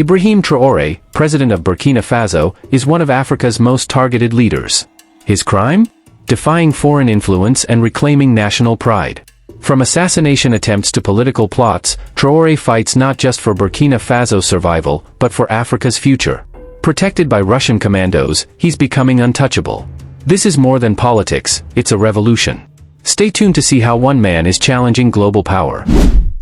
Ibrahim Traoré, president of Burkina Faso, is one of Africa's most targeted leaders. His crime? Defying foreign influence and reclaiming national pride. From assassination attempts to political plots, Traoré fights not just for Burkina Faso's survival, but for Africa's future. Protected by Russian commandos, he's becoming untouchable. This is more than politics, it's a revolution. Stay tuned to see how one man is challenging global power.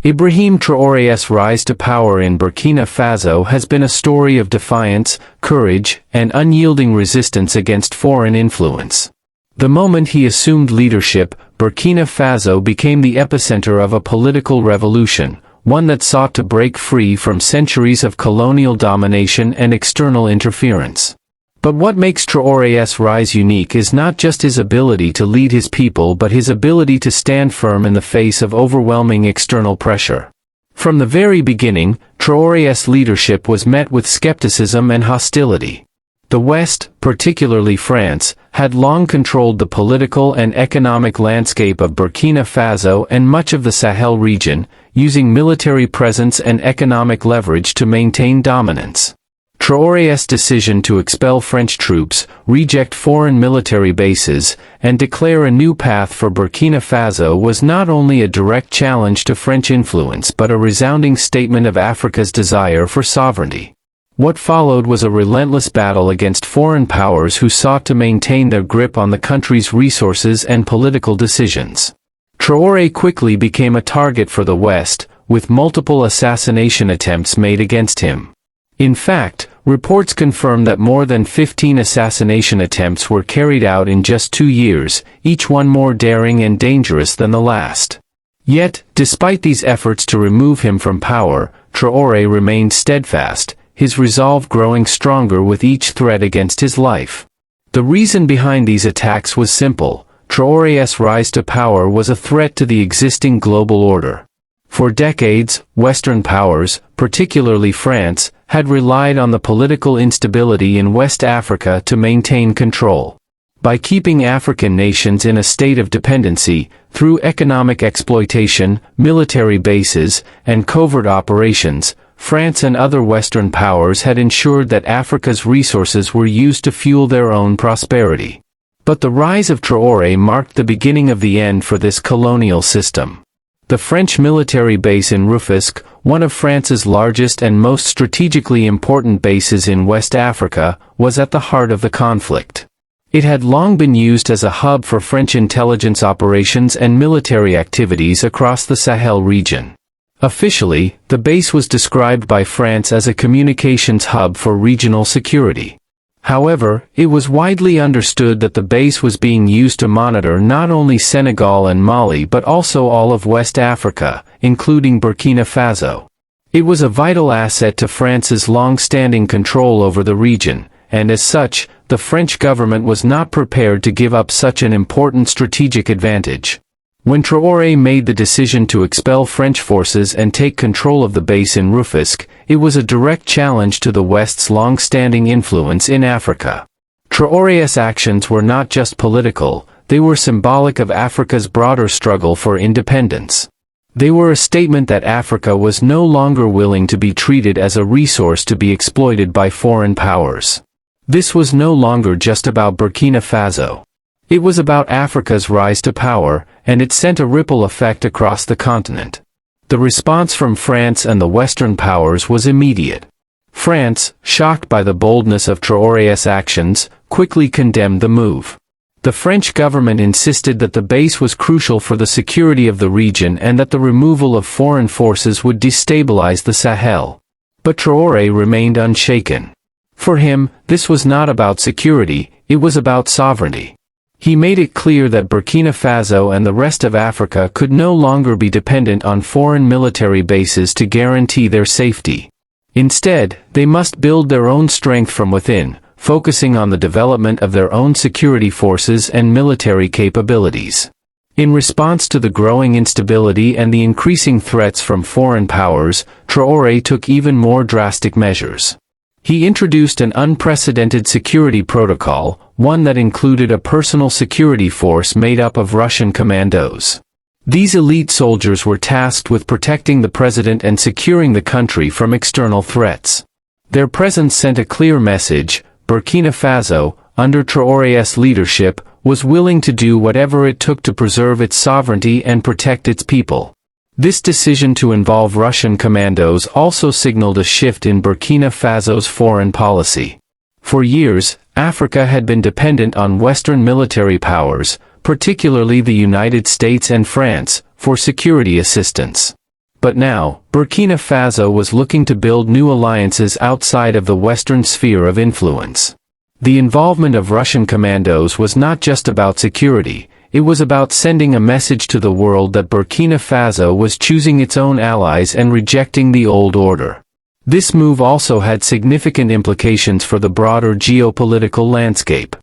Ibrahim Traoré's rise to power in Burkina Faso has been a story of defiance, courage, and unyielding resistance against foreign influence. The moment he assumed leadership, Burkina Faso became the epicenter of a political revolution, one that sought to break free from centuries of colonial domination and external interference. But what makes Traoré's rise unique is not just his ability to lead his people but his ability to stand firm in the face of overwhelming external pressure. From the very beginning, Traoré's leadership was met with skepticism and hostility. The West, particularly France, had long controlled the political and economic landscape of Burkina Faso and much of the Sahel region, using military presence and economic leverage to maintain dominance. Traoré's decision to expel French troops, reject foreign military bases, and declare a new path for Burkina Faso was not only a direct challenge to French influence but a resounding statement of Africa's desire for sovereignty. What followed was a relentless battle against foreign powers who sought to maintain their grip on the country's resources and political decisions. Traoré quickly became a target for the West, with multiple assassination attempts made against him. In fact, reports confirm that more than 15 assassination attempts were carried out in just 2 years, each one more daring and dangerous than the last. Yet, despite these efforts to remove him from power, Traoré remained steadfast, his resolve growing stronger with each threat against his life. The reason behind these attacks was simple: Traoré's rise to power was a threat to the existing global order. For decades, Western powers, particularly France, had relied on the political instability in West Africa to maintain control. By keeping African nations in a state of dependency, through economic exploitation, military bases, and covert operations, France and other Western powers had ensured that Africa's resources were used to fuel their own prosperity. But the rise of Traoré marked the beginning of the end for this colonial system. The French military base in Rufisque, one of France's largest and most strategically important bases in West Africa, was at the heart of the conflict. It had long been used as a hub for French intelligence operations and military activities across the Sahel region. Officially, the base was described by France as a communications hub for regional security. However, it was widely understood that the base was being used to monitor not only Senegal and Mali but also all of West Africa, including Burkina Faso. It was a vital asset to France's long-standing control over the region, and as such, the French government was not prepared to give up such an important strategic advantage. When Traoré made the decision to expel French forces and take control of the base in Rufisque, it was a direct challenge to the West's long-standing influence in Africa. Traoré's actions were not just political, they were symbolic of Africa's broader struggle for independence. They were a statement that Africa was no longer willing to be treated as a resource to be exploited by foreign powers. This was no longer just about Burkina Faso. It was about Africa's rise to power, and it sent a ripple effect across the continent. The response from France and the Western powers was immediate. France, shocked by the boldness of Traoré's actions, quickly condemned the move. The French government insisted that the base was crucial for the security of the region and that the removal of foreign forces would destabilize the Sahel. But Traoré remained unshaken. For him, this was not about security, it was about sovereignty. He made it clear that Burkina Faso and the rest of Africa could no longer be dependent on foreign military bases to guarantee their safety. Instead, they must build their own strength from within, focusing on the development of their own security forces and military capabilities. In response to the growing instability and the increasing threats from foreign powers, Traoré took even more drastic measures. He introduced an unprecedented security protocol, one that included a personal security force made up of Russian commandos. These elite soldiers were tasked with protecting the president and securing the country from external threats. Their presence sent a clear message: Burkina Faso, under Traoré's leadership, was willing to do whatever it took to preserve its sovereignty and protect its people. This decision to involve Russian commandos also signaled a shift in Burkina Faso's foreign policy. For years, Africa had been dependent on Western military powers, particularly the United States and France, for security assistance. But now, Burkina Faso was looking to build new alliances outside of the Western sphere of influence. The involvement of Russian commandos was not just about security, it was about sending a message to the world that Burkina Faso was choosing its own allies and rejecting the old order. This move also had significant implications for the broader geopolitical landscape.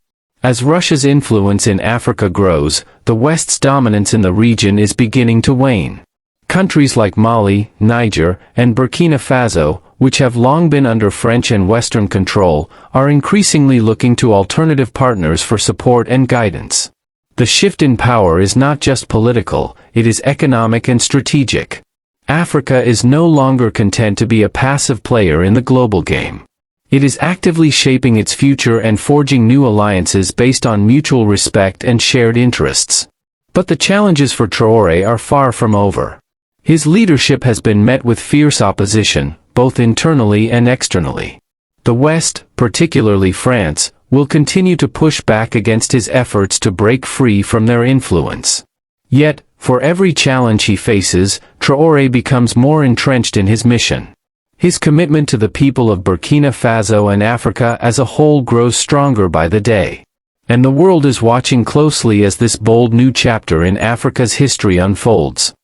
As Russia's influence in Africa grows, the West's dominance in the region is beginning to wane. Countries like Mali, Niger, and Burkina Faso, which have long been under French and Western control, are increasingly looking to alternative partners for support and guidance. The shift in power is not just political, it is economic and strategic. Africa is no longer content to be a passive player in the global game. It is actively shaping its future and forging new alliances based on mutual respect and shared interests. But the challenges for Traoré are far from over. His leadership has been met with fierce opposition, both internally and externally. The West, particularly France, will continue to push back against his efforts to break free from their influence. Yet, for every challenge he faces, Traoré becomes more entrenched in his mission. His commitment to the people of Burkina Faso and Africa as a whole grows stronger by the day. And the world is watching closely as this bold new chapter in Africa's history unfolds.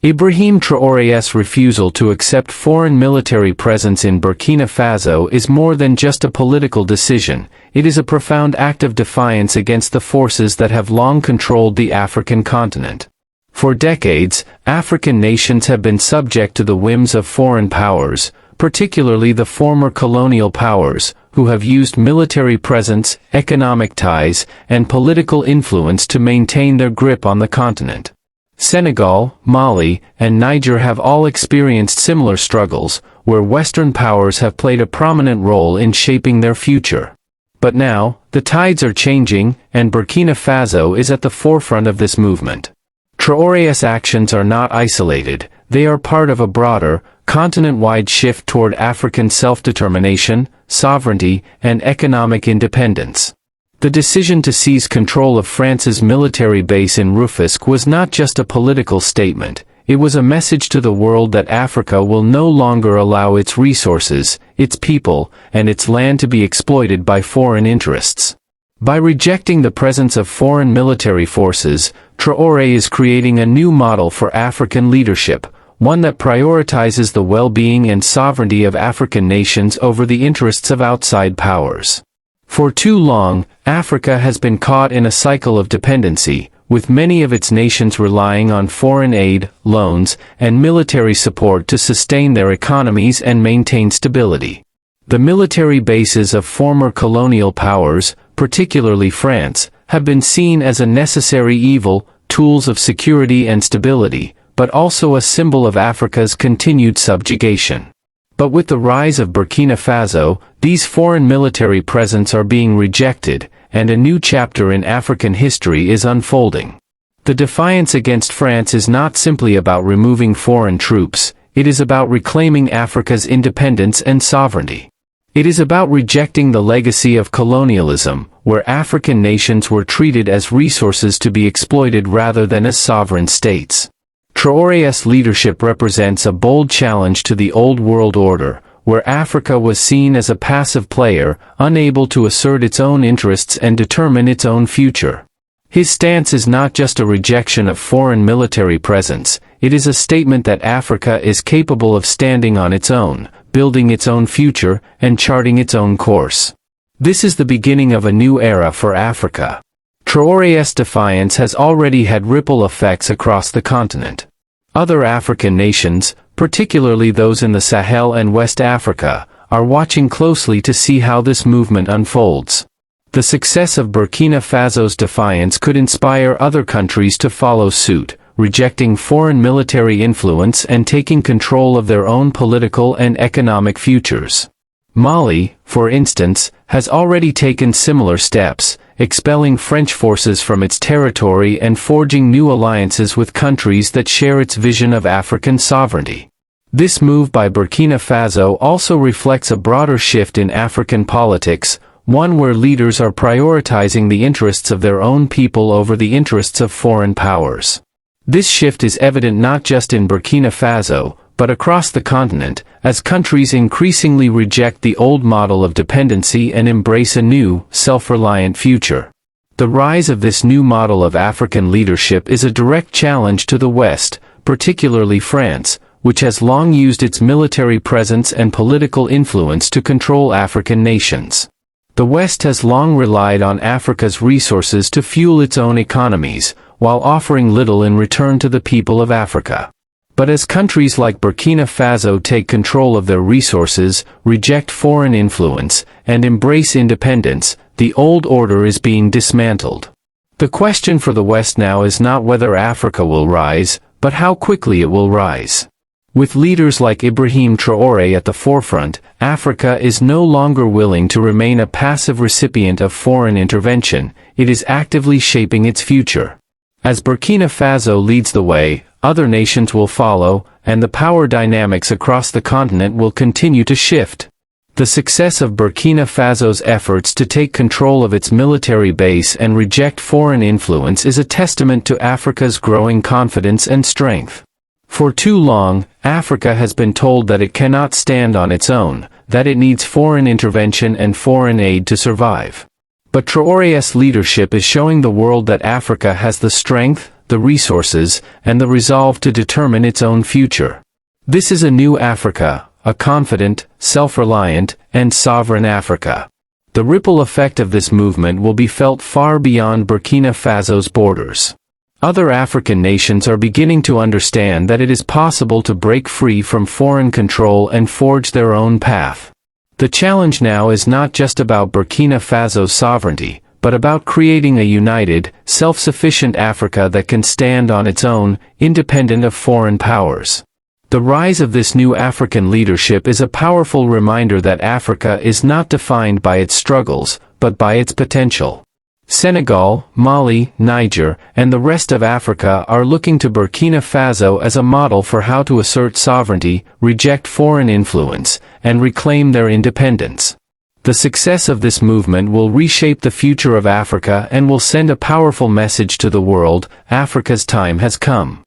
Ibrahim Traoré's refusal to accept foreign military presence in Burkina Faso is more than just a political decision, it is a profound act of defiance against the forces that have long controlled the African continent. For decades, African nations have been subject to the whims of foreign powers, particularly the former colonial powers, who have used military presence, economic ties, and political influence to maintain their grip on the continent. Senegal, Mali, and Niger have all experienced similar struggles, where Western powers have played a prominent role in shaping their future. But now, the tides are changing, and Burkina Faso is at the forefront of this movement. Traoré's actions are not isolated, they are part of a broader, continent-wide shift toward African self-determination, sovereignty, and economic independence. The decision to seize control of France's military base in Rufisque was not just a political statement, it was a message to the world that Africa will no longer allow its resources, its people, and its land to be exploited by foreign interests. By rejecting the presence of foreign military forces, Traoré is creating a new model for African leadership, one that prioritizes the well-being and sovereignty of African nations over the interests of outside powers. For too long, Africa has been caught in a cycle of dependency, with many of its nations relying on foreign aid, loans, and military support to sustain their economies and maintain stability. The military bases of former colonial powers, particularly France, have been seen as a necessary evil, tools of security and stability, but also a symbol of Africa's continued subjugation. But with the rise of Burkina Faso, these foreign military presence are being rejected, and a new chapter in African history is unfolding. The defiance against France is not simply about removing foreign troops, it is about reclaiming Africa's independence and sovereignty. It is about rejecting the legacy of colonialism, where African nations were treated as resources to be exploited rather than as sovereign states. Traoré's leadership represents a bold challenge to the old world order, where Africa was seen as a passive player, unable to assert its own interests and determine its own future. His stance is not just a rejection of foreign military presence, it is a statement that Africa is capable of standing on its own, building its own future, and charting its own course. This is the beginning of a new era for Africa. Traoré's defiance has already had ripple effects across the continent. Other African nations, particularly those in the Sahel and West Africa, are watching closely to see how this movement unfolds. The success of Burkina Faso's defiance could inspire other countries to follow suit, rejecting foreign military influence and taking control of their own political and economic futures. Mali, for instance, has already taken similar steps, expelling French forces from its territory and forging new alliances with countries that share its vision of African sovereignty. This move by Burkina Faso also reflects a broader shift in African politics, one where leaders are prioritizing the interests of their own people over the interests of foreign powers. This shift is evident not just in Burkina Faso, but across the continent, as countries increasingly reject the old model of dependency and embrace a new, self-reliant future. The rise of this new model of African leadership is a direct challenge to the West, particularly France, which has long used its military presence and political influence to control African nations. The West has long relied on Africa's resources to fuel its own economies, while offering little in return to the people of Africa. But as countries like Burkina Faso take control of their resources, reject foreign influence, and embrace independence, the old order is being dismantled. The question for the West now is not whether Africa will rise, but how quickly it will rise. With leaders like Ibrahim Traoré at the forefront, Africa is no longer willing to remain a passive recipient of foreign intervention, it is actively shaping its future. As Burkina Faso leads the way, other nations will follow, and the power dynamics across the continent will continue to shift. The success of Burkina Faso's efforts to take control of its military base and reject foreign influence is a testament to Africa's growing confidence and strength. For too long, Africa has been told that it cannot stand on its own, that it needs foreign intervention and foreign aid to survive. But Traoré's leadership is showing the world that Africa has the strength, the resources, and the resolve to determine its own future. This is a new Africa, a confident, self-reliant, and sovereign Africa. The ripple effect of this movement will be felt far beyond Burkina Faso's borders. Other African nations are beginning to understand that it is possible to break free from foreign control and forge their own path. The challenge now is not just about Burkina Faso's sovereignty, but about creating a united, self-sufficient Africa that can stand on its own, independent of foreign powers. The rise of this new African leadership is a powerful reminder that Africa is not defined by its struggles, but by its potential. Senegal, Mali, Niger, and the rest of Africa are looking to Burkina Faso as a model for how to assert sovereignty, reject foreign influence, and reclaim their independence. The success of this movement will reshape the future of Africa and will send a powerful message to the world: Africa's time has come.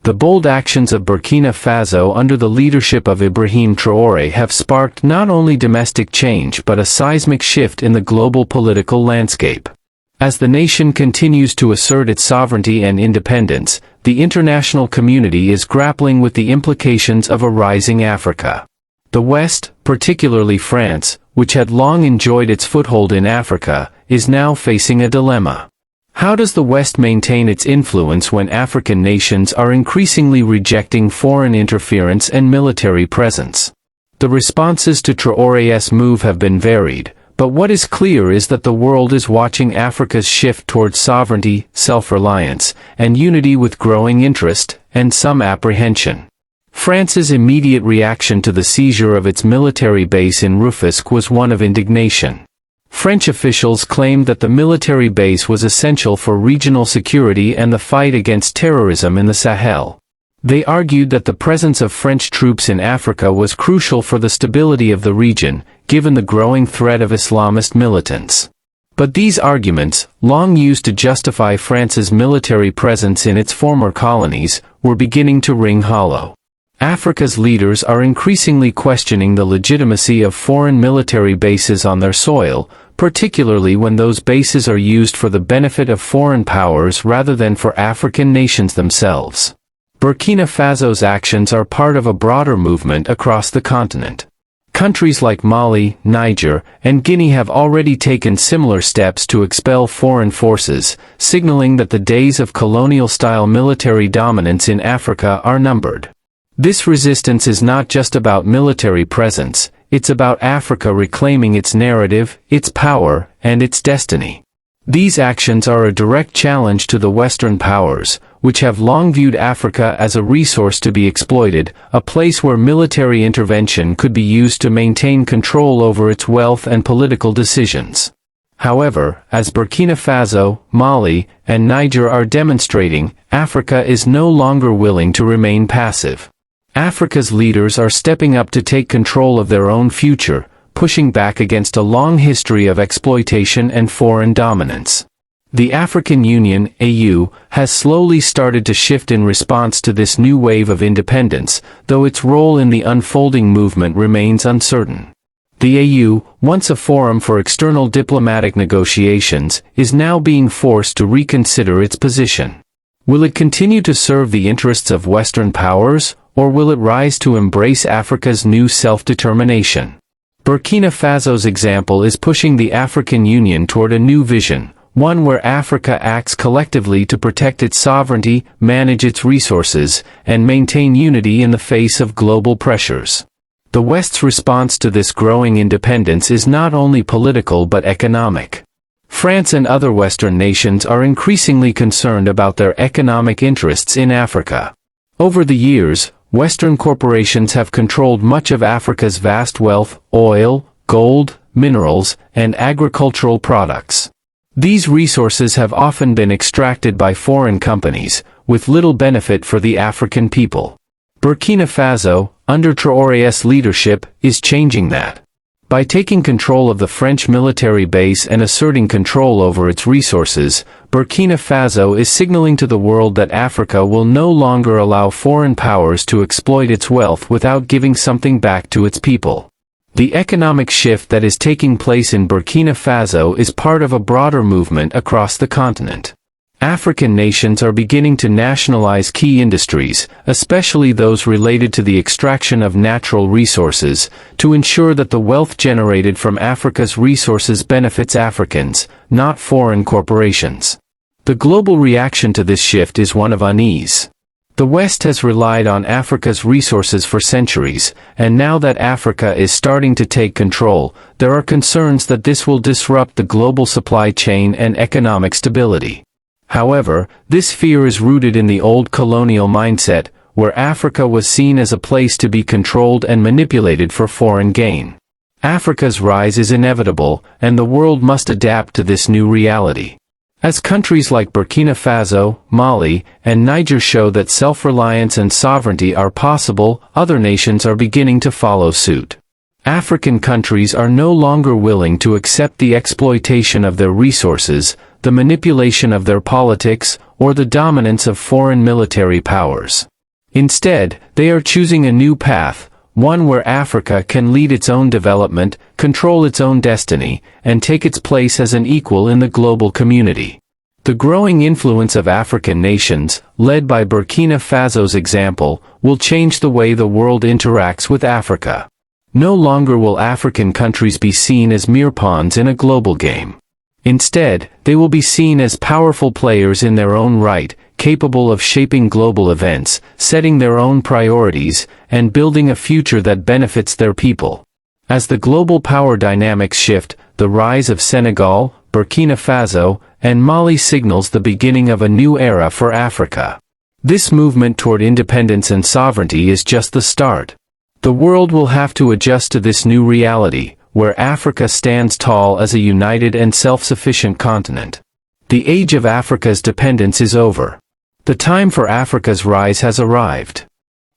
The bold actions of Burkina Faso under the leadership of Ibrahim Traoré have sparked not only domestic change but a seismic shift in the global political landscape. As the nation continues to assert its sovereignty and independence, the international community is grappling with the implications of a rising Africa. The West, particularly France, which had long enjoyed its foothold in Africa, is now facing a dilemma. How does the West maintain its influence when African nations are increasingly rejecting foreign interference and military presence? The responses to Traoré's move have been varied, but what is clear is that the world is watching Africa's shift towards sovereignty, self-reliance, and unity with growing interest, and some apprehension. France's immediate reaction to the seizure of its military base in Rufisque was one of indignation. French officials claimed that the military base was essential for regional security and the fight against terrorism in the Sahel. They argued that the presence of French troops in Africa was crucial for the stability of the region, given the growing threat of Islamist militants. But these arguments, long used to justify France's military presence in its former colonies, were beginning to ring hollow. Africa's leaders are increasingly questioning the legitimacy of foreign military bases on their soil, particularly when those bases are used for the benefit of foreign powers rather than for African nations themselves. Burkina Faso's actions are part of a broader movement across the continent. Countries like Mali, Niger, and Guinea have already taken similar steps to expel foreign forces, signaling that the days of colonial-style military dominance in Africa are numbered. This resistance is not just about military presence, it's about Africa reclaiming its narrative, its power, and its destiny. These actions are a direct challenge to the Western powers, which have long viewed Africa as a resource to be exploited, a place where military intervention could be used to maintain control over its wealth and political decisions. However, as Burkina Faso, Mali, and Niger are demonstrating, Africa is no longer willing to remain passive. Africa's leaders are stepping up to take control of their own future, pushing back against a long history of exploitation and foreign dominance. The African Union, AU, has slowly started to shift in response to this new wave of independence, though its role in the unfolding movement remains uncertain. The AU, once a forum for external diplomatic negotiations, is now being forced to reconsider its position. Will it continue to serve the interests of Western powers, or will it rise to embrace Africa's new self-determination? Burkina Faso's example is pushing the African Union toward a new vision, one where Africa acts collectively to protect its sovereignty, manage its resources, and maintain unity in the face of global pressures. The West's response to this growing independence is not only political but economic. France and other Western nations are increasingly concerned about their economic interests in Africa. Over the years, Western corporations have controlled much of Africa's vast wealth, oil, gold, minerals, and agricultural products. These resources have often been extracted by foreign companies, with little benefit for the African people. Burkina Faso, under Traoré's leadership, is changing that. By taking control of the French military base and asserting control over its resources, Burkina Faso is signaling to the world that Africa will no longer allow foreign powers to exploit its wealth without giving something back to its people. The economic shift that is taking place in Burkina Faso is part of a broader movement across the continent. African nations are beginning to nationalize key industries, especially those related to the extraction of natural resources, to ensure that the wealth generated from Africa's resources benefits Africans, not foreign corporations. The global reaction to this shift is one of unease. The West has relied on Africa's resources for centuries, and now that Africa is starting to take control, there are concerns that this will disrupt the global supply chain and economic stability. However, this fear is rooted in the old colonial mindset, where Africa was seen as a place to be controlled and manipulated for foreign gain. Africa's rise is inevitable, and the world must adapt to this new reality. As countries like Burkina Faso, Mali, and Niger show that self-reliance and sovereignty are possible, other nations are beginning to follow suit. African countries are no longer willing to accept the exploitation of their resources, the manipulation of their politics, or the dominance of foreign military powers. Instead, they are choosing a new path, one where Africa can lead its own development, control its own destiny, and take its place as an equal in the global community. The growing influence of African nations, led by Burkina Faso's example, will change the way the world interacts with Africa. No longer will African countries be seen as mere pawns in a global game. Instead, they will be seen as powerful players in their own right, capable of shaping global events, setting their own priorities, and building a future that benefits their people. As the global power dynamics shift, the rise of Senegal, Burkina Faso, and Mali signals the beginning of a new era for Africa. This movement toward independence and sovereignty is just the start. The world will have to adjust to this new reality, where Africa stands tall as a united and self-sufficient continent. The age of Africa's dependence is over. The time for Africa's rise has arrived.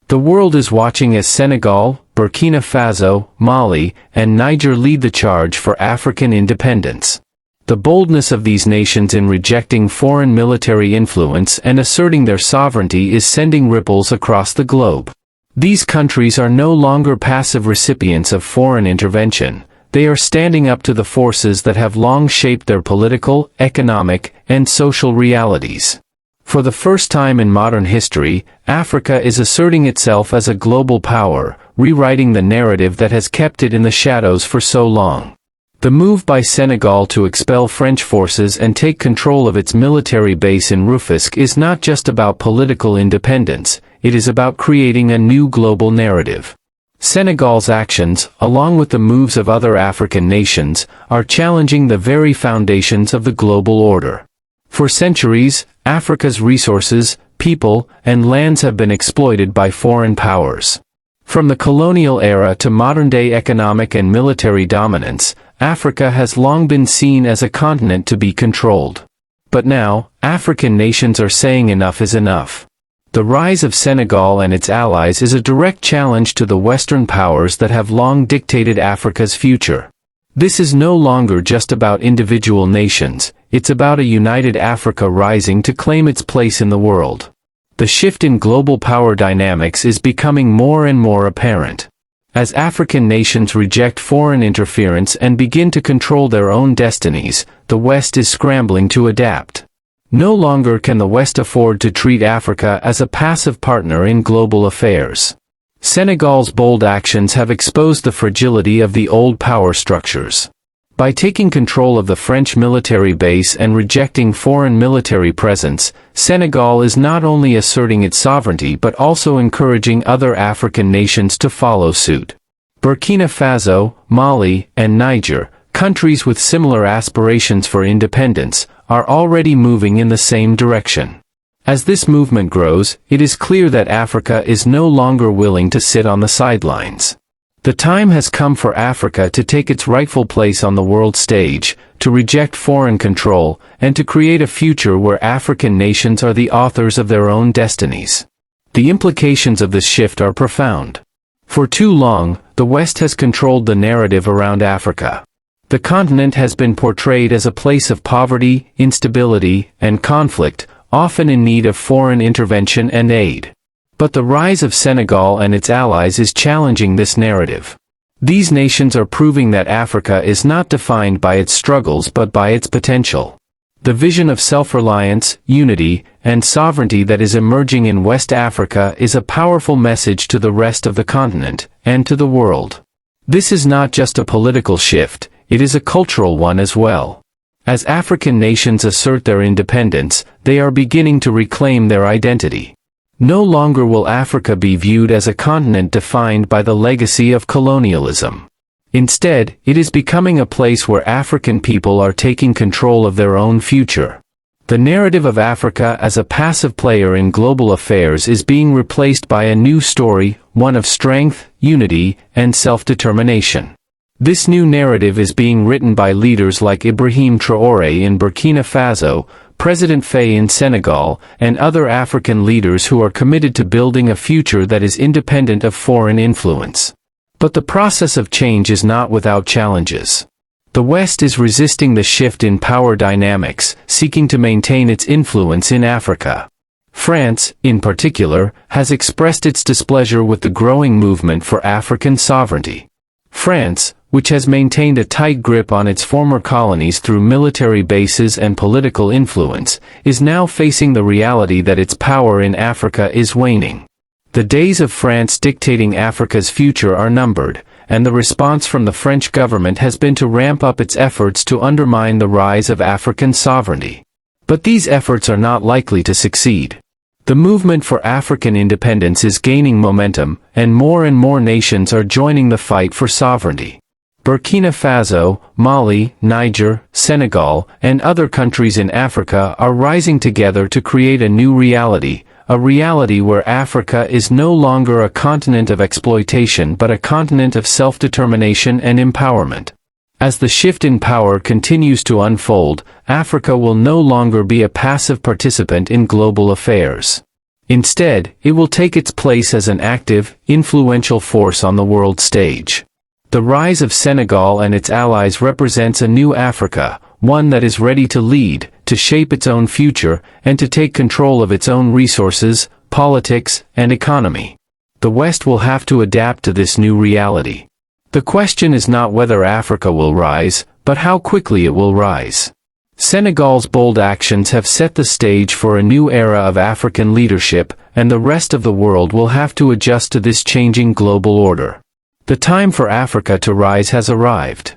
The world is watching as Senegal, Burkina Faso, Mali, and Niger lead the charge for African independence. The boldness of these nations in rejecting foreign military influence and asserting their sovereignty is sending ripples across the globe. These countries are no longer passive recipients of foreign intervention. They are standing up to the forces that have long shaped their political, economic, and social realities. For the first time in modern history, Africa is asserting itself as a global power, rewriting the narrative that has kept it in the shadows for so long. The move by Senegal to expel French forces and take control of its military base in Rufisque is not just about political independence, it is about creating a new global narrative. Senegal's actions, along with the moves of other African nations, are challenging the very foundations of the global order. For centuries, Africa's resources, people, and lands have been exploited by foreign powers. From the colonial era to modern-day economic and military dominance, Africa has long been seen as a continent to be controlled. But now, African nations are saying enough is enough. The rise of Senegal and its allies is a direct challenge to the Western powers that have long dictated Africa's future. This is no longer just about individual nations, it's about a united Africa rising to claim its place in the world. The shift in global power dynamics is becoming more and more apparent. As African nations reject foreign interference and begin to control their own destinies, the West is scrambling to adapt. No longer can the West afford to treat Africa as a passive partner in global affairs. Senegal's bold actions have exposed the fragility of the old power structures. By taking control of the French military base and rejecting foreign military presence, Senegal is not only asserting its sovereignty but also encouraging other African nations to follow suit. Burkina Faso, Mali, and Niger, countries with similar aspirations for independence, are already moving in the same direction. As this movement grows, it is clear that Africa is no longer willing to sit on the sidelines. The time has come for Africa to take its rightful place on the world stage, to reject foreign control, and to create a future where African nations are the authors of their own destinies. The implications of this shift are profound. For too long, the West has controlled the narrative around Africa. The continent has been portrayed as a place of poverty, instability, and conflict, often in need of foreign intervention and aid. But the rise of Senegal and its allies is challenging this narrative. These nations are proving that Africa is not defined by its struggles but by its potential. The vision of self-reliance, unity, and sovereignty that is emerging in West Africa is a powerful message to the rest of the continent, and to the world. This is not just a political shift, it is a cultural one as well. As African nations assert their independence, they are beginning to reclaim their identity. No longer will Africa be viewed as a continent defined by the legacy of colonialism. Instead, it is becoming a place where African people are taking control of their own future. The narrative of Africa as a passive player in global affairs is being replaced by a new story, one of strength, unity, and self-determination. This new narrative is being written by leaders like Ibrahim Traoré in Burkina Faso, President Faye in Senegal, and other African leaders who are committed to building a future that is independent of foreign influence. But the process of change is not without challenges. The West is resisting the shift in power dynamics, seeking to maintain its influence in Africa. France, in particular, has expressed its displeasure with the growing movement for African sovereignty. France, which has maintained a tight grip on its former colonies through military bases and political influence, is now facing the reality that its power in Africa is waning. The days of France dictating Africa's future are numbered, and the response from the French government has been to ramp up its efforts to undermine the rise of African sovereignty. But these efforts are not likely to succeed. The movement for African independence is gaining momentum, and more nations are joining the fight for sovereignty. Burkina Faso, Mali, Niger, Senegal, and other countries in Africa are rising together to create a new reality, a reality where Africa is no longer a continent of exploitation but a continent of self-determination and empowerment. As the shift in power continues to unfold, Africa will no longer be a passive participant in global affairs. Instead, it will take its place as an active, influential force on the world stage. The rise of Senegal and its allies represents a new Africa, one that is ready to lead, to shape its own future, and to take control of its own resources, politics, and economy. The West will have to adapt to this new reality. The question is not whether Africa will rise, but how quickly it will rise. Senegal's bold actions have set the stage for a new era of African leadership, and the rest of the world will have to adjust to this changing global order. The time for Africa to rise has arrived.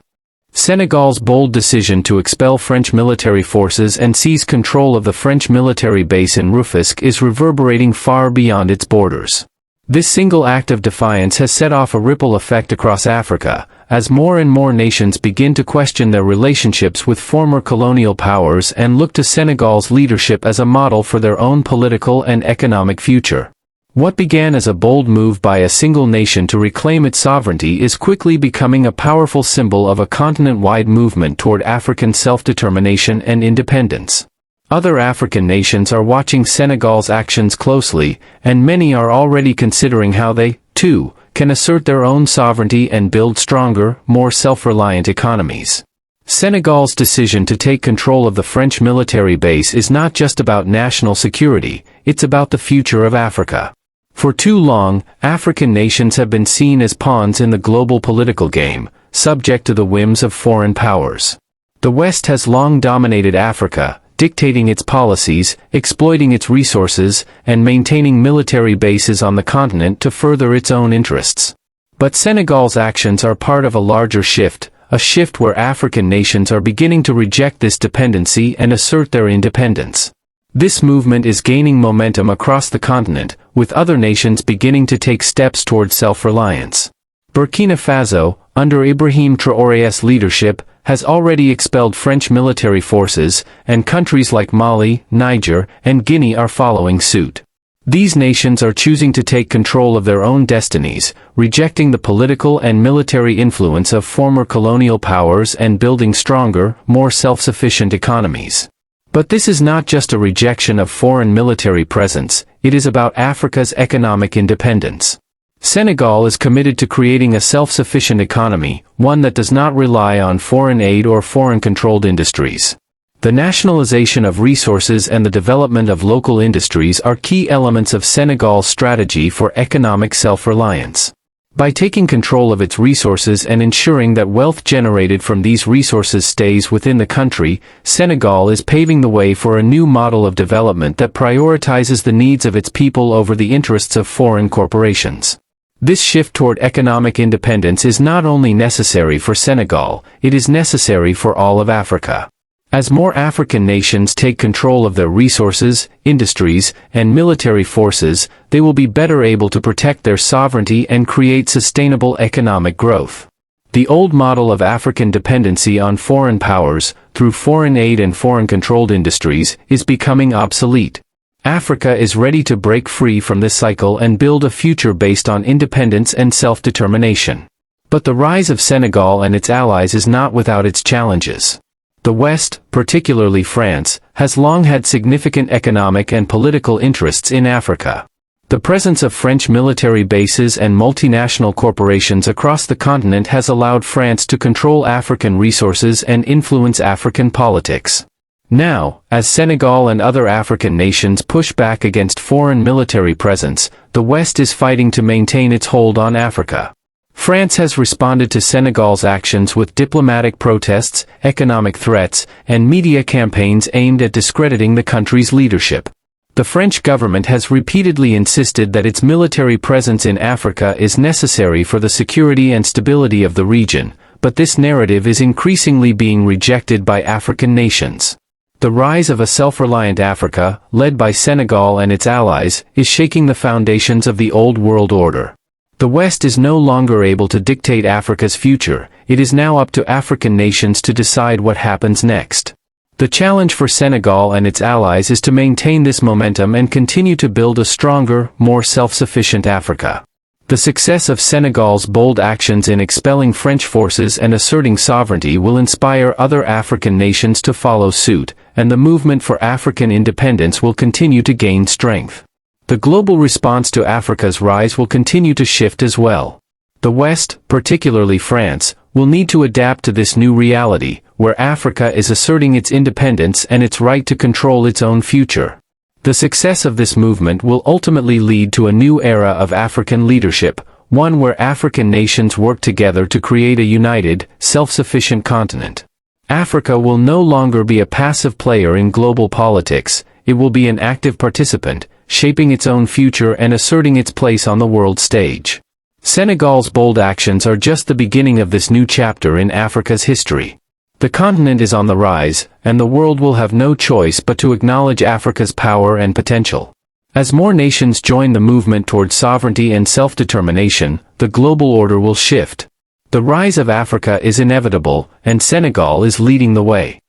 Senegal's bold decision to expel French military forces and seize control of the French military base in Rufisque is reverberating far beyond its borders. This single act of defiance has set off a ripple effect across Africa, as more and more nations begin to question their relationships with former colonial powers and look to Senegal's leadership as a model for their own political and economic future. What began as a bold move by a single nation to reclaim its sovereignty is quickly becoming a powerful symbol of a continent-wide movement toward African self-determination and independence. Other African nations are watching Senegal's actions closely, and many are already considering how they, too, can assert their own sovereignty and build stronger, more self-reliant economies. Senegal's decision to take control of the French military base is not just about national security, it's about the future of Africa. For too long, African nations have been seen as pawns in the global political game, subject to the whims of foreign powers. The West has long dominated Africa, dictating its policies, exploiting its resources, and maintaining military bases on the continent to further its own interests. But Senegal's actions are part of a larger shift, a shift where African nations are beginning to reject this dependency and assert their independence. This movement is gaining momentum across the continent, with other nations beginning to take steps toward self-reliance. Burkina Faso, under Ibrahim Traoré's leadership, has already expelled French military forces, and countries like Mali, Niger, and Guinea are following suit. These nations are choosing to take control of their own destinies, rejecting the political and military influence of former colonial powers and building stronger, more self-sufficient economies. But this is not just a rejection of foreign military presence, it is about Africa's economic independence. Senegal is committed to creating a self-sufficient economy, one that does not rely on foreign aid or foreign-controlled industries. The nationalization of resources and the development of local industries are key elements of Senegal's strategy for economic self-reliance. By taking control of its resources and ensuring that wealth generated from these resources stays within the country, Senegal is paving the way for a new model of development that prioritizes the needs of its people over the interests of foreign corporations. This shift toward economic independence is not only necessary for Senegal, it is necessary for all of Africa. As more African nations take control of their resources, industries, and military forces, they will be better able to protect their sovereignty and create sustainable economic growth. The old model of African dependency on foreign powers, through foreign aid and foreign-controlled industries, is becoming obsolete. Africa is ready to break free from this cycle and build a future based on independence and self-determination. But the rise of Senegal and its allies is not without its challenges. The West, particularly France, has long had significant economic and political interests in Africa. The presence of French military bases and multinational corporations across the continent has allowed France to control African resources and influence African politics. Now, as Senegal and other African nations push back against foreign military presence, the West is fighting to maintain its hold on Africa. France has responded to Senegal's actions with diplomatic protests, economic threats, and media campaigns aimed at discrediting the country's leadership. The French government has repeatedly insisted that its military presence in Africa is necessary for the security and stability of the region, but this narrative is increasingly being rejected by African nations. The rise of a self-reliant Africa, led by Senegal and its allies, is shaking the foundations of the old world order. The West is no longer able to dictate Africa's future, it is now up to African nations to decide what happens next. The challenge for Senegal and its allies is to maintain this momentum and continue to build a stronger, more self-sufficient Africa. The success of Senegal's bold actions in expelling French forces and asserting sovereignty will inspire other African nations to follow suit, and the movement for African independence will continue to gain strength. The global response to Africa's rise will continue to shift as well. The West, particularly France, will need to adapt to this new reality, where Africa is asserting its independence and its right to control its own future. The success of this movement will ultimately lead to a new era of African leadership, one where African nations work together to create a united, self-sufficient continent. Africa will no longer be a passive player in global politics, it will be an active participant, shaping its own future and asserting its place on the world stage. Senegal's bold actions are just the beginning of this new chapter in Africa's history. The continent is on the rise, and the world will have no choice but to acknowledge Africa's power and potential. As more nations join the movement toward sovereignty and self-determination, the global order will shift. The rise of Africa is inevitable, and Senegal is leading the way.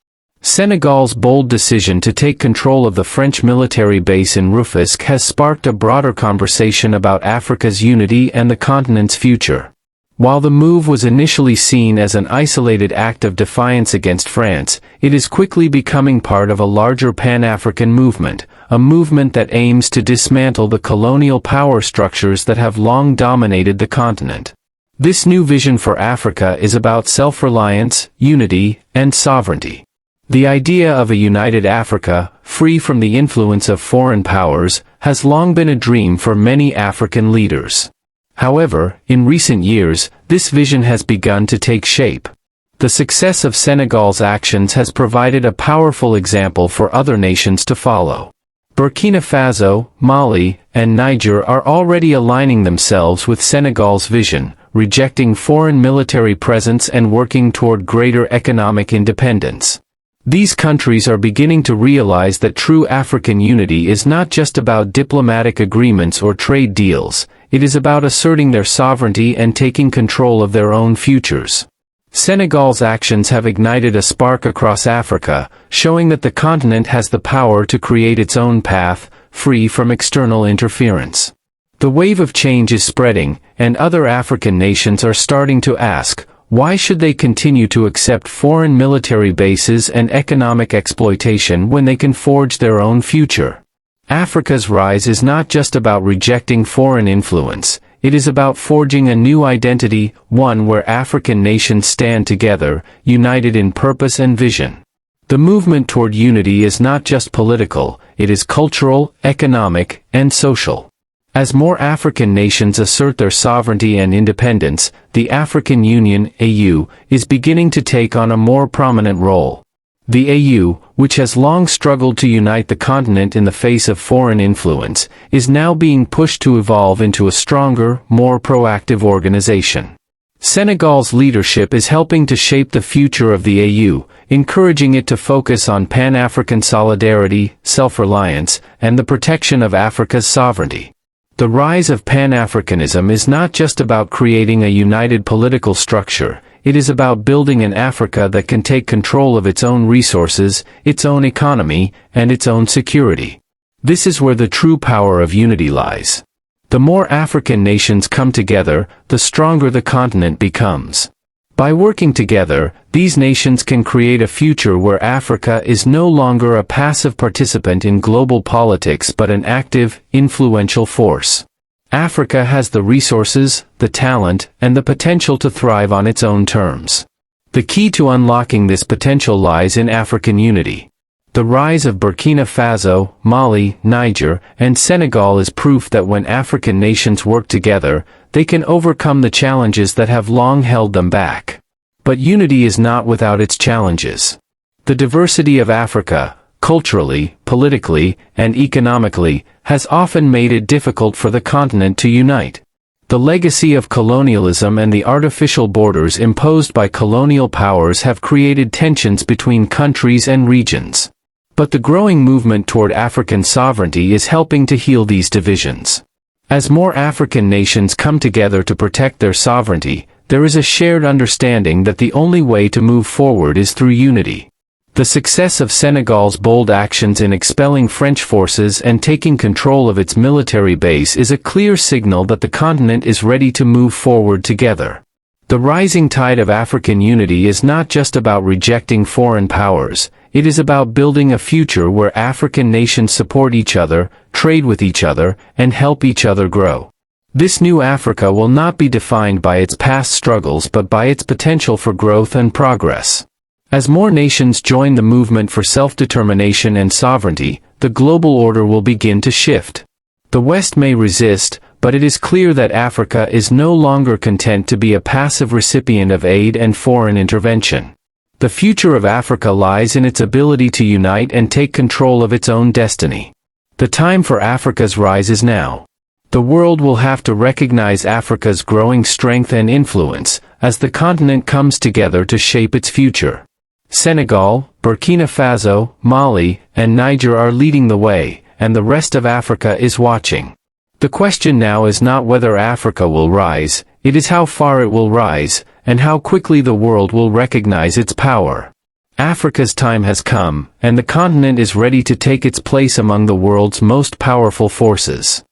Senegal's bold decision to take control of the French military base in Rufisque has sparked a broader conversation about Africa's unity and the continent's future. While the move was initially seen as an isolated act of defiance against France, it is quickly becoming part of a larger Pan-African movement, a movement that aims to dismantle the colonial power structures that have long dominated the continent. This new vision for Africa is about self-reliance, unity, and sovereignty. The idea of a united Africa, free from the influence of foreign powers, has long been a dream for many African leaders. However, in recent years, this vision has begun to take shape. The success of Senegal's actions has provided a powerful example for other nations to follow. Burkina Faso, Mali, and Niger are already aligning themselves with Senegal's vision, rejecting foreign military presence and working toward greater economic independence. These countries are beginning to realize that true African unity is not just about diplomatic agreements or trade deals, it is about asserting their sovereignty and taking control of their own futures. Senegal's actions have ignited a spark across Africa, showing that the continent has the power to create its own path, free from external interference. The wave of change is spreading, and other African nations are starting to ask, why should they continue to accept foreign military bases and economic exploitation when they can forge their own future? Africa's rise is not just about rejecting foreign influence, it is about forging a new identity, one where African nations stand together, united in purpose and vision. The movement toward unity is not just political, it is cultural, economic, and social. As more African nations assert their sovereignty and independence, the African Union, AU, is beginning to take on a more prominent role. The AU, which has long struggled to unite the continent in the face of foreign influence, is now being pushed to evolve into a stronger, more proactive organization. Senegal's leadership is helping to shape the future of the AU, encouraging it to focus on Pan-African solidarity, self-reliance, and the protection of Africa's sovereignty. The rise of Pan-Africanism is not just about creating a united political structure, it is about building an Africa that can take control of its own resources, its own economy, and its own security. This is where the true power of unity lies. The more African nations come together, the stronger the continent becomes. By working together, these nations can create a future where Africa is no longer a passive participant in global politics but an active, influential force. Africa has the resources, the talent, and the potential to thrive on its own terms. The key to unlocking this potential lies in African unity. The rise of Burkina Faso, Mali, Niger, and Senegal is proof that when African nations work together, they can overcome the challenges that have long held them back. But unity is not without its challenges. The diversity of Africa, culturally, politically, and economically, has often made it difficult for the continent to unite. The legacy of colonialism and the artificial borders imposed by colonial powers have created tensions between countries and regions. But the growing movement toward African sovereignty is helping to heal these divisions. As more African nations come together to protect their sovereignty, there is a shared understanding that the only way to move forward is through unity. The success of Senegal's bold actions in expelling French forces and taking control of its military base is a clear signal that the continent is ready to move forward together. The rising tide of African unity is not just about rejecting foreign powers, it is about building a future where African nations support each other, trade with each other, and help each other grow. This new Africa will not be defined by its past struggles but by its potential for growth and progress. As more nations join the movement for self-determination and sovereignty, the global order will begin to shift. The West may resist, but it is clear that Africa is no longer content to be a passive recipient of aid and foreign intervention. The future of Africa lies in its ability to unite and take control of its own destiny. The time for Africa's rise is now. The world will have to recognize Africa's growing strength and influence, as the continent comes together to shape its future. Senegal, Burkina Faso, Mali, and Niger are leading the way, and the rest of Africa is watching. The question now is not whether Africa will rise, it is how far it will rise, and how quickly the world will recognize its power. Africa's time has come, and the continent is ready to take its place among the world's most powerful forces.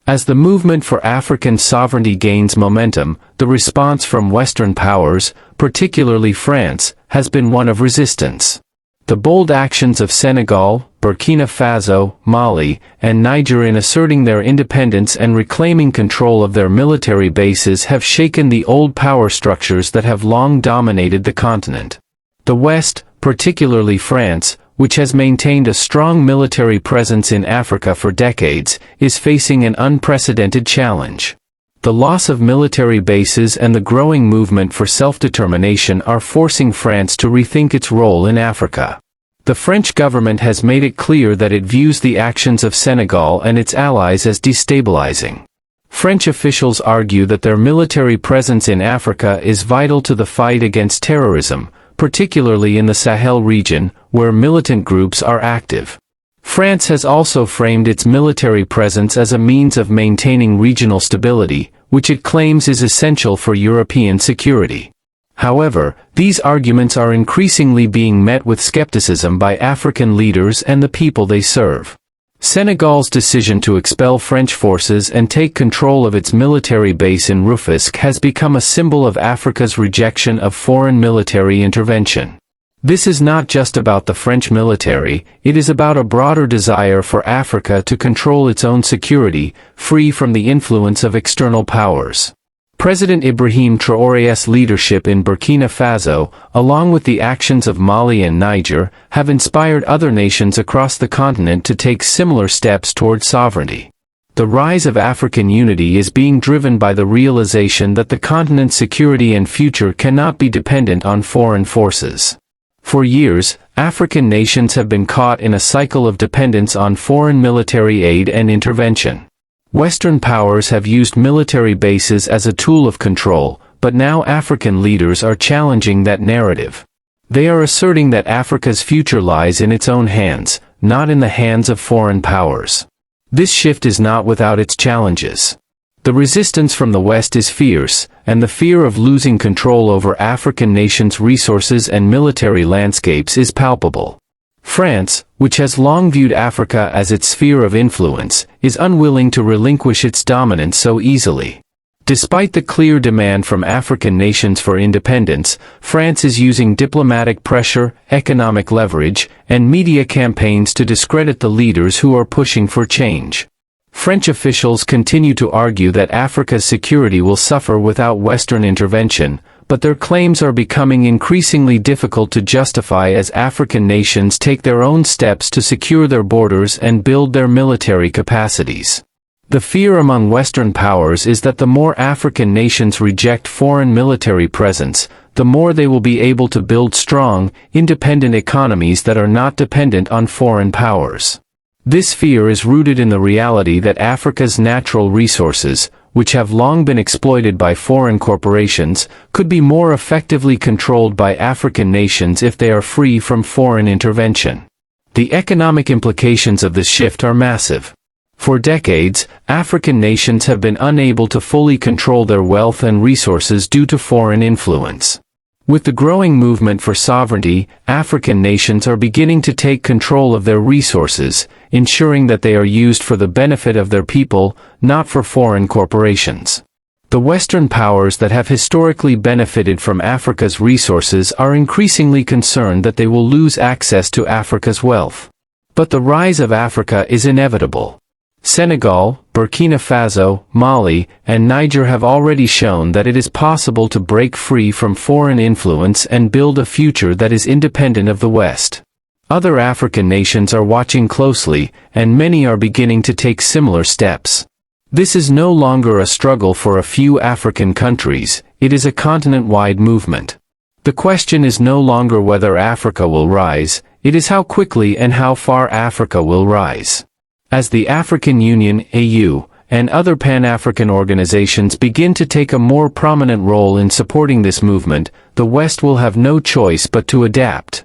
As the movement for African sovereignty gains momentum, the response from Western powers, particularly France, has been one of resistance. The bold actions of Senegal, Burkina Faso, Mali, and Niger in asserting their independence and reclaiming control of their military bases have shaken the old power structures that have long dominated the continent. The West, particularly France, which has maintained a strong military presence in Africa for decades, is facing an unprecedented challenge. The loss of military bases and the growing movement for self-determination are forcing France to rethink its role in Africa. The French government has made it clear that it views the actions of Senegal and its allies as destabilizing. French officials argue that their military presence in Africa is vital to the fight against terrorism, particularly in the Sahel region, where militant groups are active. France has also framed its military presence as a means of maintaining regional stability, which it claims is essential for European security. However, these arguments are increasingly being met with skepticism by African leaders and the people they serve. Senegal's decision to expel French forces and take control of its military base in Rufisque has become a symbol of Africa's rejection of foreign military intervention. This is not just about the French military, it is about a broader desire for Africa to control its own security, free from the influence of external powers. President Ibrahim Traoré's leadership in Burkina Faso, along with the actions of Mali and Niger, have inspired other nations across the continent to take similar steps toward sovereignty. The rise of African unity is being driven by the realization that the continent's security and future cannot be dependent on foreign forces. For years, African nations have been caught in a cycle of dependence on foreign military aid and intervention. Western powers have used military bases as a tool of control, but now African leaders are challenging that narrative. They are asserting that Africa's future lies in its own hands, not in the hands of foreign powers. This shift is not without its challenges. The resistance from the West is fierce, and the fear of losing control over African nations' resources and military landscapes is palpable. France, which has long viewed Africa as its sphere of influence, is unwilling to relinquish its dominance so easily. Despite the clear demand from African nations for independence, France is using diplomatic pressure, economic leverage, and media campaigns to discredit the leaders who are pushing for change. French officials continue to argue that Africa's security will suffer without Western intervention, but their claims are becoming increasingly difficult to justify as African nations take their own steps to secure their borders and build their military capacities. The fear among Western powers is that the more African nations reject foreign military presence, the more they will be able to build strong, independent economies that are not dependent on foreign powers. This fear is rooted in the reality that Africa's natural resources, which have long been exploited by foreign corporations, could be more effectively controlled by African nations if they are free from foreign intervention. The economic implications of this shift are massive. For decades, African nations have been unable to fully control their wealth and resources due to foreign influence. With the growing movement for sovereignty, African nations are beginning to take control of their resources, ensuring that they are used for the benefit of their people, not for foreign corporations. The Western powers that have historically benefited from Africa's resources are increasingly concerned that they will lose access to Africa's wealth. But the rise of Africa is inevitable. Senegal, Burkina Faso, Mali, and Niger have already shown that it is possible to break free from foreign influence and build a future that is independent of the West. Other African nations are watching closely, and many are beginning to take similar steps. This is no longer a struggle for a few African countries, it is a continent-wide movement. The question is no longer whether Africa will rise, it is how quickly and how far Africa will rise. As the African Union, AU, and other Pan-African organizations begin to take a more prominent role in supporting this movement, the West will have no choice but to adapt.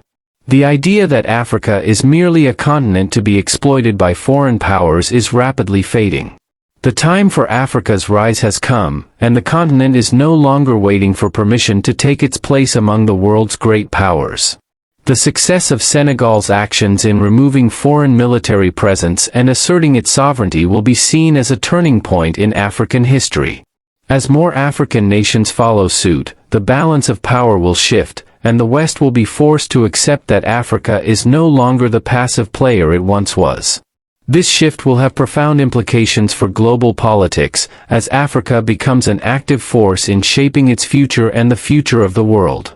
The idea that Africa is merely a continent to be exploited by foreign powers is rapidly fading. The time for Africa's rise has come, and the continent is no longer waiting for permission to take its place among the world's great powers. The success of Senegal's actions in removing foreign military presence and asserting its sovereignty will be seen as a turning point in African history. As more African nations follow suit, the balance of power will shift, and the West will be forced to accept that Africa is no longer the passive player it once was. This shift will have profound implications for global politics, as Africa becomes an active force in shaping its future and the future of the world.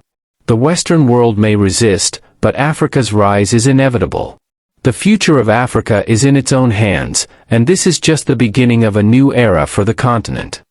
The Western world may resist, but Africa's rise is inevitable. The future of Africa is in its own hands, and this is just the beginning of a new era for the continent.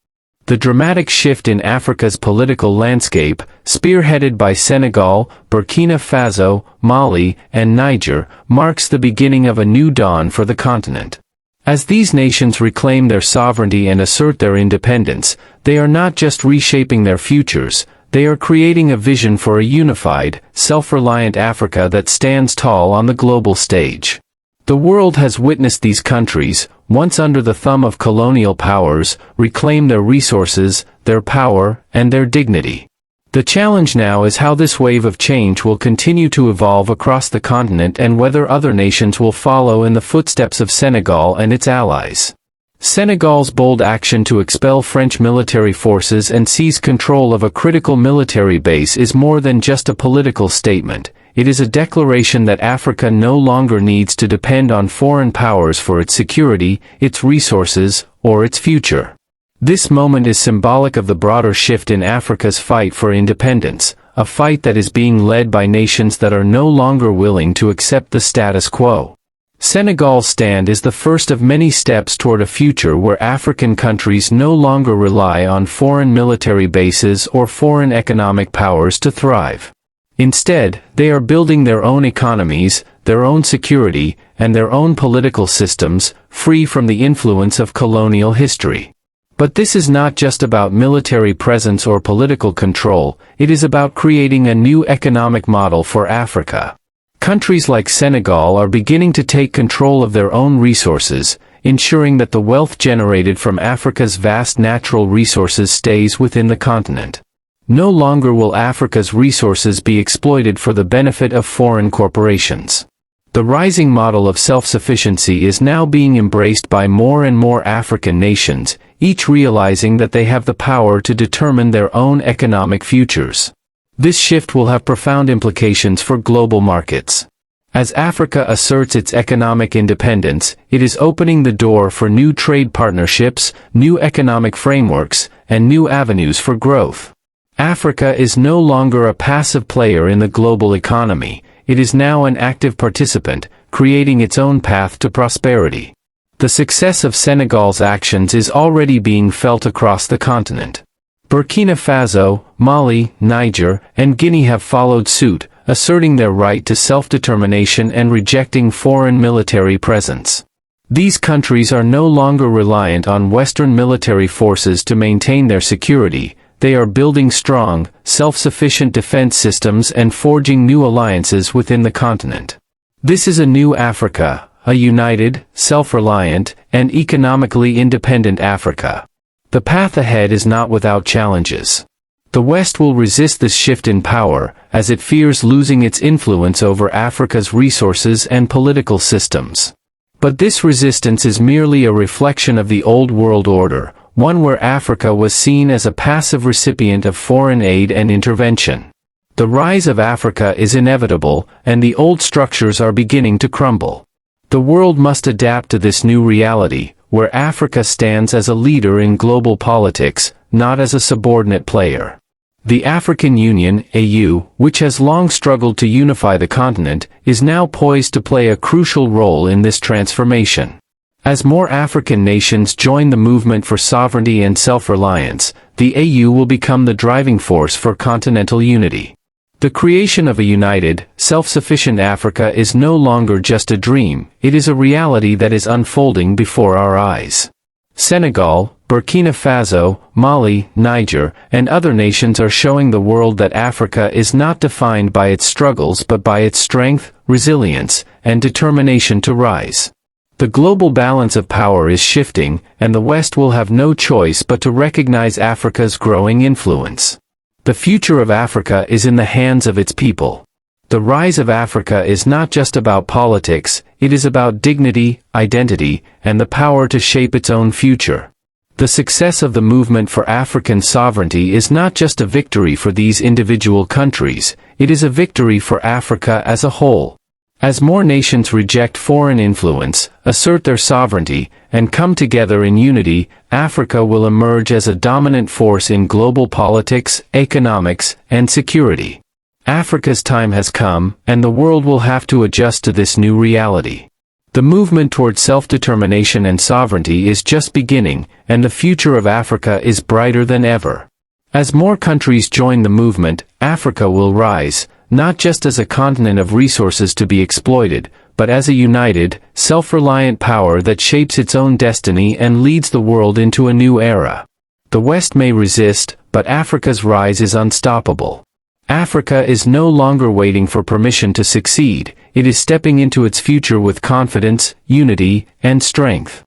The dramatic shift in Africa's political landscape, spearheaded by Senegal, Burkina Faso, Mali, and Niger, marks the beginning of a new dawn for the continent. As these nations reclaim their sovereignty and assert their independence, they are not just reshaping their futures, they are creating a vision for a unified, self-reliant Africa that stands tall on the global stage. The world has witnessed these countries, once under the thumb of colonial powers, reclaim their resources, their power, and their dignity. The challenge now is how this wave of change will continue to evolve across the continent and whether other nations will follow in the footsteps of Senegal and its allies. Senegal's bold action to expel French military forces and seize control of a critical military base is more than just a political statement. It is a declaration that Africa no longer needs to depend on foreign powers for its security, its resources, or its future. This moment is symbolic of the broader shift in Africa's fight for independence, a fight that is being led by nations that are no longer willing to accept the status quo. Senegal's stand is the first of many steps toward a future where African countries no longer rely on foreign military bases or foreign economic powers to thrive. Instead, they are building their own economies, their own security, and their own political systems, free from the influence of colonial history. But this is not just about military presence or political control, it is about creating a new economic model for Africa. Countries like Senegal are beginning to take control of their own resources, ensuring that the wealth generated from Africa's vast natural resources stays within the continent. No longer will Africa's resources be exploited for the benefit of foreign corporations. The rising model of self-sufficiency is now being embraced by more and more African nations, each realizing that they have the power to determine their own economic futures. This shift will have profound implications for global markets. As Africa asserts its economic independence, it is opening the door for new trade partnerships, new economic frameworks, and new avenues for growth. Africa is no longer a passive player in the global economy, it is now an active participant, creating its own path to prosperity. The success of Senegal's actions is already being felt across the continent. Burkina Faso, Mali, Niger, and Guinea have followed suit, asserting their right to self-determination and rejecting foreign military presence. These countries are no longer reliant on Western military forces to maintain their security. They are building strong, self-sufficient defense systems and forging new alliances within the continent. This is a new Africa, a united, self-reliant, and economically independent Africa. The path ahead is not without challenges. The West will resist this shift in power, as it fears losing its influence over Africa's resources and political systems. But this resistance is merely a reflection of the old world order, one where Africa was seen as a passive recipient of foreign aid and intervention. The rise of Africa is inevitable, and the old structures are beginning to crumble. The world must adapt to this new reality, where Africa stands as a leader in global politics, not as a subordinate player. The African Union, AU, which has long struggled to unify the continent, is now poised to play a crucial role in this transformation. As more African nations join the movement for sovereignty and self-reliance, the AU will become the driving force for continental unity. The creation of a united, self-sufficient Africa is no longer just a dream, it is a reality that is unfolding before our eyes. Senegal, Burkina Faso, Mali, Niger, and other nations are showing the world that Africa is not defined by its struggles but by its strength, resilience, and determination to rise. The global balance of power is shifting, and the West will have no choice but to recognize Africa's growing influence. The future of Africa is in the hands of its people. The rise of Africa is not just about politics, it is about dignity, identity, and the power to shape its own future. The success of the movement for African sovereignty is not just a victory for these individual countries, it is a victory for Africa as a whole. As more nations reject foreign influence, assert their sovereignty, and come together in unity, Africa will emerge as a dominant force in global politics, economics, and security. Africa's time has come, and the world will have to adjust to this new reality. The movement toward self-determination and sovereignty is just beginning, and the future of Africa is brighter than ever. As more countries join the movement, Africa will rise, not just as a continent of resources to be exploited, but as a united, self-reliant power that shapes its own destiny and leads the world into a new era. The West may resist, but Africa's rise is unstoppable. Africa is no longer waiting for permission to succeed, it is stepping into its future with confidence, unity, and strength.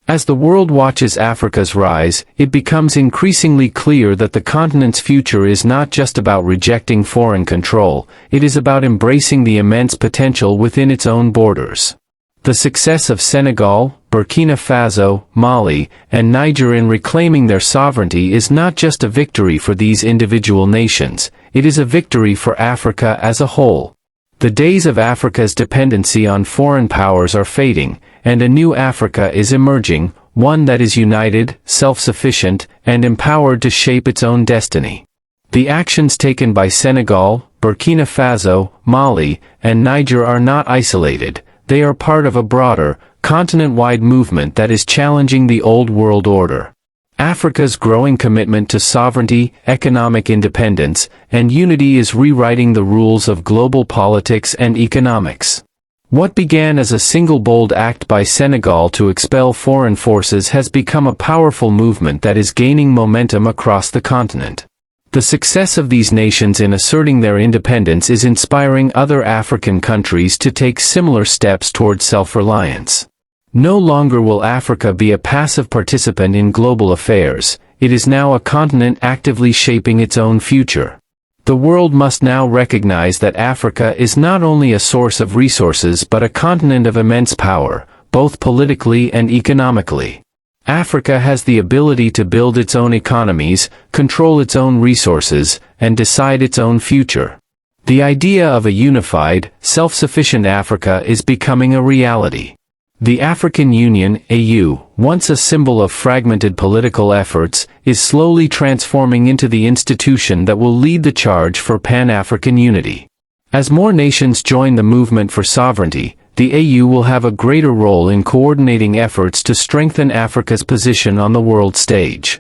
As the world watches Africa's rise, it becomes increasingly clear that the continent's future is not just about rejecting foreign control, it is about embracing the immense potential within its own borders. The success of Senegal, Burkina Faso, Mali, and Niger in reclaiming their sovereignty is not just a victory for these individual nations, it is a victory for Africa as a whole. The days of Africa's dependency on foreign powers are fading, and a new Africa is emerging, one that is united, self-sufficient, and empowered to shape its own destiny. The actions taken by Senegal, Burkina Faso, Mali, and Niger are not isolated. They are part of a broader, continent-wide movement that is challenging the old world order. Africa's growing commitment to sovereignty, economic independence, and unity is rewriting the rules of global politics and economics. What began as a single bold act by Senegal to expel foreign forces has become a powerful movement that is gaining momentum across the continent. The success of these nations in asserting their independence is inspiring other African countries to take similar steps toward self-reliance. No longer will Africa be a passive participant in global affairs, it is now a continent actively shaping its own future. The world must now recognize that Africa is not only a source of resources but a continent of immense power, both politically and economically. Africa has the ability to build its own economies, control its own resources, and decide its own future. The idea of a unified, self-sufficient Africa is becoming a reality. The African Union, AU, once a symbol of fragmented political efforts, is slowly transforming into the institution that will lead the charge for Pan-African unity. As more nations join the movement for sovereignty, the AU will have a greater role in coordinating efforts to strengthen Africa's position on the world stage.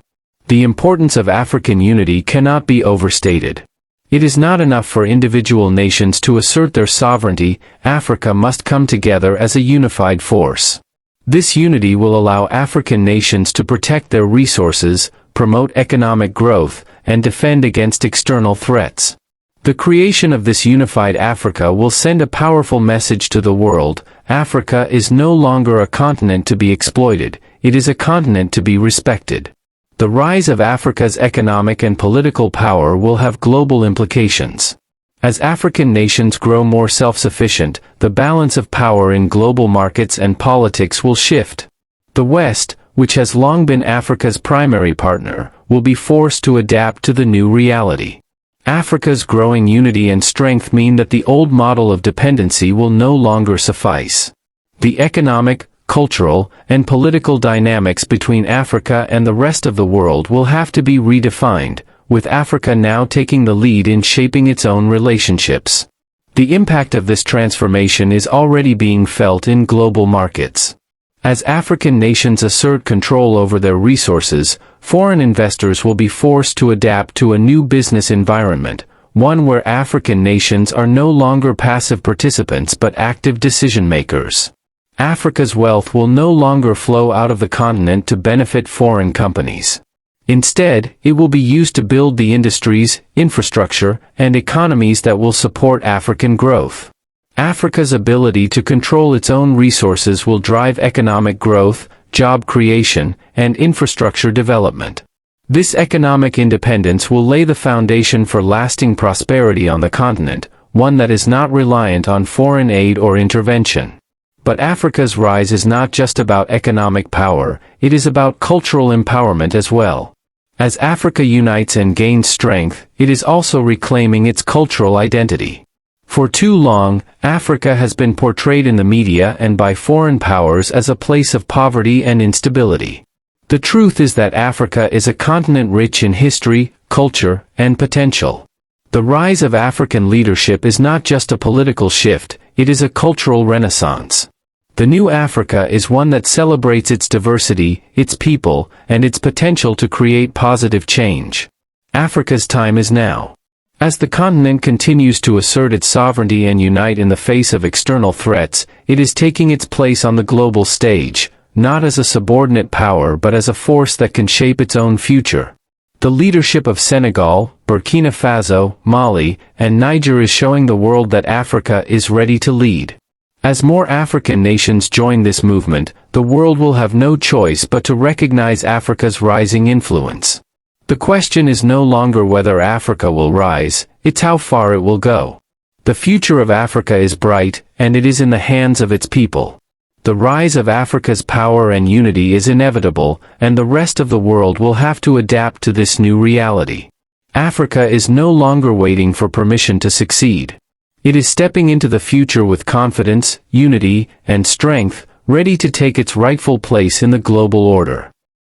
The importance of African unity cannot be overstated. It is not enough for individual nations to assert their sovereignty, Africa must come together as a unified force. This unity will allow African nations to protect their resources, promote economic growth, and defend against external threats. The creation of this unified Africa will send a powerful message to the world: Africa is no longer a continent to be exploited, it is a continent to be respected. The rise of Africa's economic and political power will have global implications. As African nations grow more self-sufficient, the balance of power in global markets and politics will shift. The West, which has long been Africa's primary partner, will be forced to adapt to the new reality. Africa's growing unity and strength mean that the old model of dependency will no longer suffice. The economic, cultural, and political dynamics between Africa and the rest of the world will have to be redefined, with Africa now taking the lead in shaping its own relationships. The impact of this transformation is already being felt in global markets. As African nations assert control over their resources, foreign investors will be forced to adapt to a new business environment, one where African nations are no longer passive participants but active decision makers. Africa's wealth will no longer flow out of the continent to benefit foreign companies. Instead, it will be used to build the industries, infrastructure, and economies that will support African growth. Africa's ability to control its own resources will drive economic growth, job creation, and infrastructure development. This economic independence will lay the foundation for lasting prosperity on the continent, one that is not reliant on foreign aid or intervention. But Africa's rise is not just about economic power, it is about cultural empowerment as well. As Africa unites and gains strength, it is also reclaiming its cultural identity. For too long, Africa has been portrayed in the media and by foreign powers as a place of poverty and instability. The truth is that Africa is a continent rich in history, culture, and potential. The rise of African leadership is not just a political shift, it is a cultural renaissance. The new Africa is one that celebrates its diversity, its people, and its potential to create positive change. Africa's time is now. As the continent continues to assert its sovereignty and unite in the face of external threats, it is taking its place on the global stage, not as a subordinate power but as a force that can shape its own future. The leadership of Senegal, Burkina Faso, Mali, and Niger is showing the world that Africa is ready to lead. As more African nations join this movement, the world will have no choice but to recognize Africa's rising influence. The question is no longer whether Africa will rise, it's how far it will go. The future of Africa is bright, and it is in the hands of its people. The rise of Africa's power and unity is inevitable, and the rest of the world will have to adapt to this new reality. Africa is no longer waiting for permission to succeed. It is stepping into the future with confidence, unity, and strength, ready to take its rightful place in the global order.